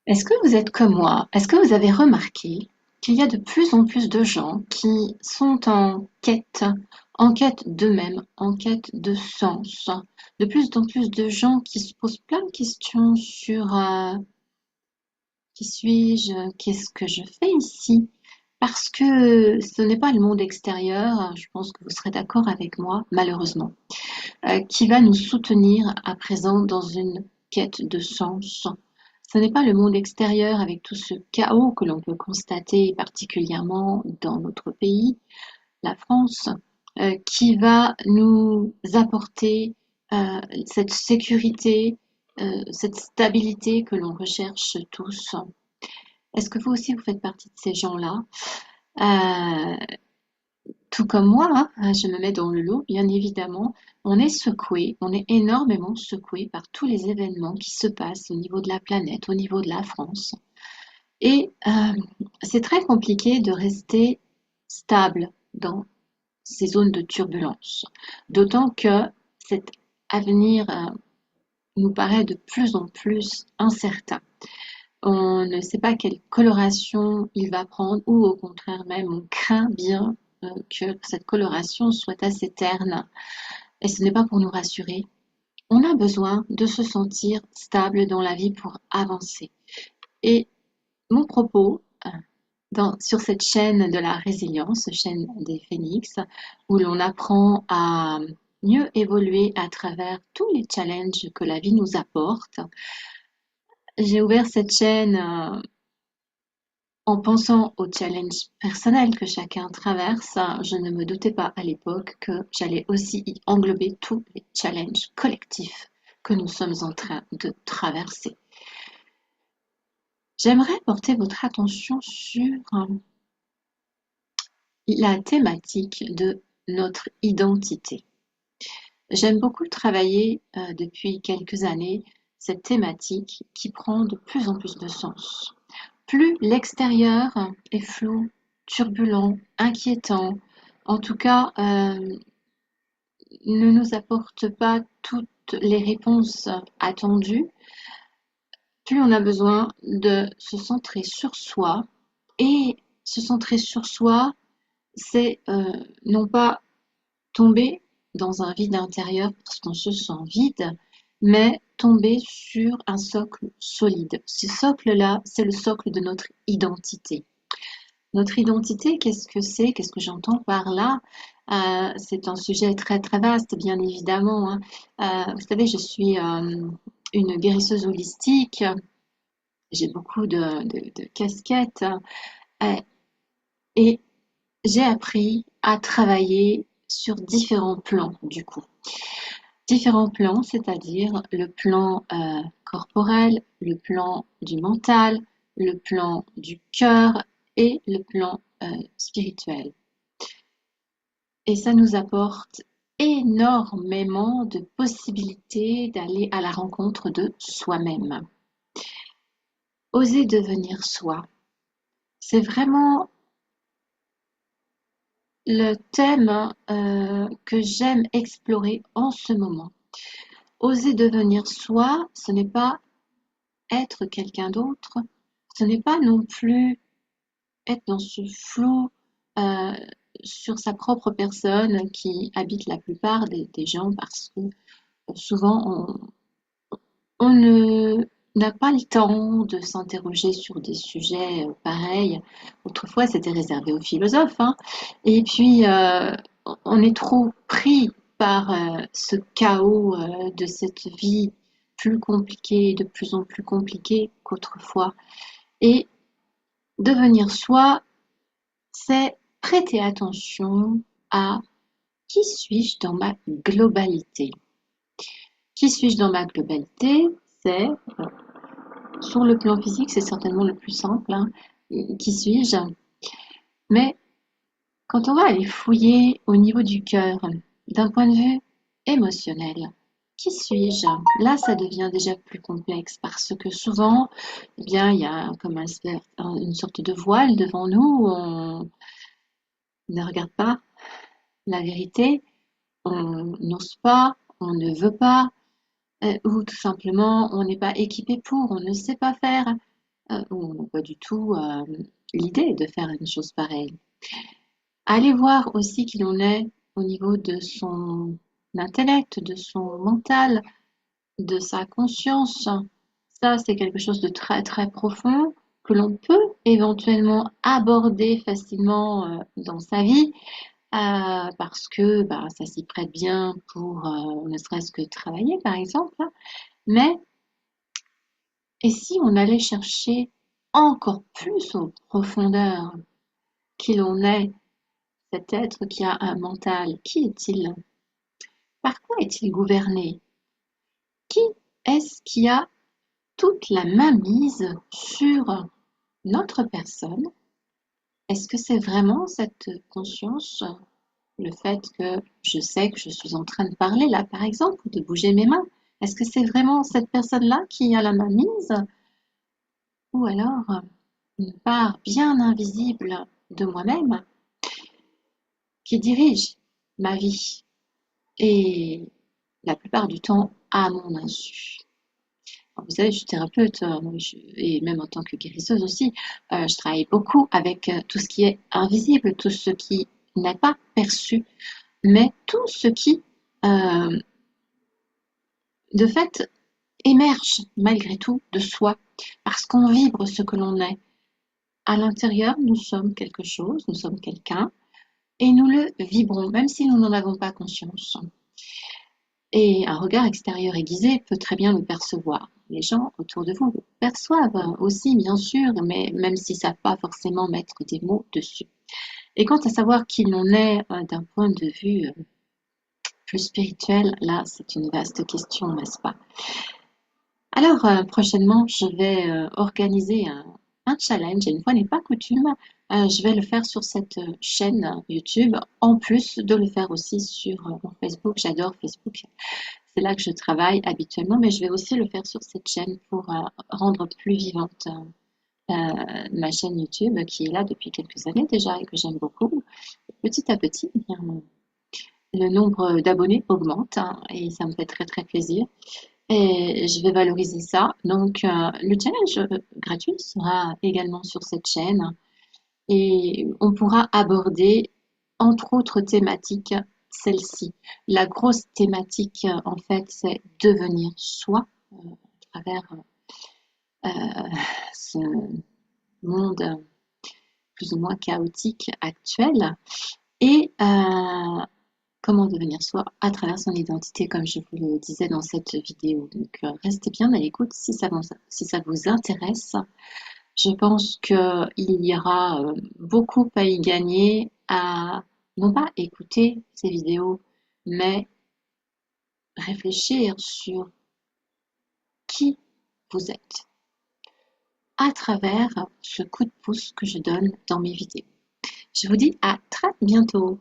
Est-ce que vous êtes comme moi? Est-ce que vous avez remarqué qu'il y a de plus en plus de gens qui sont en quête d'eux-mêmes, en quête de sens? De plus en plus de gens qui se posent plein de questions sur qui suis-je? Qu'est-ce que je fais ici? Parce que ce n'est pas le monde extérieur, je pense que vous serez d'accord avec moi, malheureusement, qui va nous soutenir à présent dans une quête de sens. Ce n'est pas le monde extérieur avec tout ce chaos que l'on peut constater particulièrement dans notre pays, la France, qui va nous apporter cette sécurité, cette stabilité que l'on recherche tous. Est-ce que vous aussi vous faites partie de ces gens-là? Euh, Tout comme moi, hein, je me mets dans le lot, bien évidemment. On est secoué, on est énormément secoué par tous les événements qui se passent au niveau de la planète, au niveau de la France. Et c'est très compliqué de rester stable dans ces zones de turbulence. D'autant que cet avenir nous paraît de plus en plus incertain. On ne sait pas quelle coloration il va prendre, ou au contraire même, on craint bien que cette coloration soit assez terne. Et ce n'est pas pour nous rassurer. On a besoin de se sentir stable dans la vie pour avancer. Et mon propos sur cette chaîne de la résilience, chaîne des phénix, où l'on apprend à mieux évoluer à travers tous les challenges que la vie nous apporte. J'ai ouvert cette chaîne en pensant aux challenges personnels que chacun traverse. Je ne me doutais pas à l'époque que j'allais aussi y englober tous les challenges collectifs que nous sommes en train de traverser. J'aimerais porter votre attention sur la thématique de notre identité. J'aime beaucoup travailler depuis quelques années cette thématique qui prend de plus en plus de sens. Plus l'extérieur est flou, turbulent, inquiétant, en tout cas ne nous apporte pas toutes les réponses attendues, plus on a besoin de se centrer sur soi. Et se centrer sur soi, c'est non pas tomber dans un vide intérieur parce qu'on se sent vide, mais tomber sur un socle solide. Ce socle-là, c'est le socle de notre identité. Notre identité, qu'est-ce que c'est? Qu'est-ce que j'entends par là? C'est un sujet très très vaste, bien évidemment, hein. Vous savez, je suis une guérisseuse holistique. J'ai beaucoup de casquettes euh, et j'ai appris à travailler sur différents plans, du coup. Différents plans, c'est-à-dire le plan corporel, le plan du mental, le plan du cœur et le plan spirituel. Et ça nous apporte énormément de possibilités d'aller à la rencontre de soi-même. Oser devenir soi, c'est vraiment le thème que j'aime explorer en ce moment. Oser devenir soi, ce n'est pas être quelqu'un d'autre, ce n'est pas non plus être dans ce flou euh, sur sa propre personne qui habite la plupart des gens parce que souvent on ne n'a pas le temps de s'interroger sur des sujets pareils. Autrefois, c'était réservé aux philosophes, hein. Et puis, on est trop pris par ce chaos de cette vie plus compliquée, de plus en plus compliquée qu'autrefois. Et devenir soi, c'est prêter attention à qui suis-je dans ma globalité. Qui suis-je dans ma globalité? C'est sur le plan physique, c'est certainement le plus simple, hein. Qui suis-je? Mais quand on va aller fouiller au niveau du cœur, d'un point de vue émotionnel, qui suis-je? Là, ça devient déjà plus complexe parce que souvent, eh bien, il y a comme une sorte de voile devant nous. On ne regarde pas la vérité, on n'ose pas, on ne veut pas, ou tout simplement, on n'est pas équipé pour, on ne sait pas faire. où on n'a pas du tout l'idée de faire une chose pareille. Allez voir aussi qui l'on est au niveau de son intellect, de son mental, de sa conscience. Ça, c'est quelque chose de très très profond que l'on peut éventuellement aborder facilement dans sa vie parce que bah, ça s'y prête bien pour ne serait-ce que travailler par exemple. Mais et si on allait chercher encore plus en profondeur qui l'on est, cet être qui a un mental, qui est-il? Par quoi est-il gouverné? Qui est-ce qui a toute la mainmise sur notre personne? Est-ce que c'est vraiment cette conscience, le fait que je sais que je suis en train de parler là, par exemple, ou de bouger mes mains? Est-ce que c'est vraiment cette personne-là qui a la mainmise? Ou alors une part bien invisible de moi-même qui dirige ma vie et la plupart du temps à mon insu? Alors, vous savez, je suis thérapeute et même en tant que guérisseuse aussi, je travaille beaucoup avec tout ce qui est invisible, tout ce qui n'est pas perçu, mais tout ce qui, euh, de fait, émerge malgré tout de soi, parce qu'on vibre ce que l'on est. À l'intérieur, nous sommes quelque chose, nous sommes quelqu'un, et nous le vibrons, même si nous n'en avons pas conscience. Et un regard extérieur aiguisé peut très bien le percevoir. Les gens autour de vous le perçoivent aussi, bien sûr, mais même s'ils ne savent pas forcément mettre des mots dessus. Et quant à savoir qui l'on est d'un point de vue plus spirituel, là, c'est une vaste question, n'est-ce pas? Alors, prochainement, je vais organiser un challenge, et une fois n'est pas coutume, je vais le faire sur cette chaîne YouTube, en plus de le faire aussi sur mon Facebook. J'adore Facebook. C'est là que je travaille habituellement, mais je vais aussi le faire sur cette chaîne pour rendre plus vivante ma chaîne YouTube qui est là depuis quelques années déjà et que j'aime beaucoup. Petit à petit, eh bien, le nombre d'abonnés augmente et ça me fait très très plaisir. Et je vais valoriser ça. Donc, le challenge gratuit sera également sur cette chaîne et on pourra aborder, entre autres thématiques, celle-ci. La grosse thématique, en fait, c'est devenir soi à travers ce monde plus ou moins chaotique actuel et comment devenir soi à travers son identité, comme je vous le disais dans cette vidéo. Donc, restez bien à l'écoute si ça vous intéresse. Je pense qu'il y aura beaucoup à y gagner à non pas écouter ces vidéos, mais réfléchir sur qui vous êtes à travers ce coup de pouce que je donne dans mes vidéos. Je vous dis à très bientôt.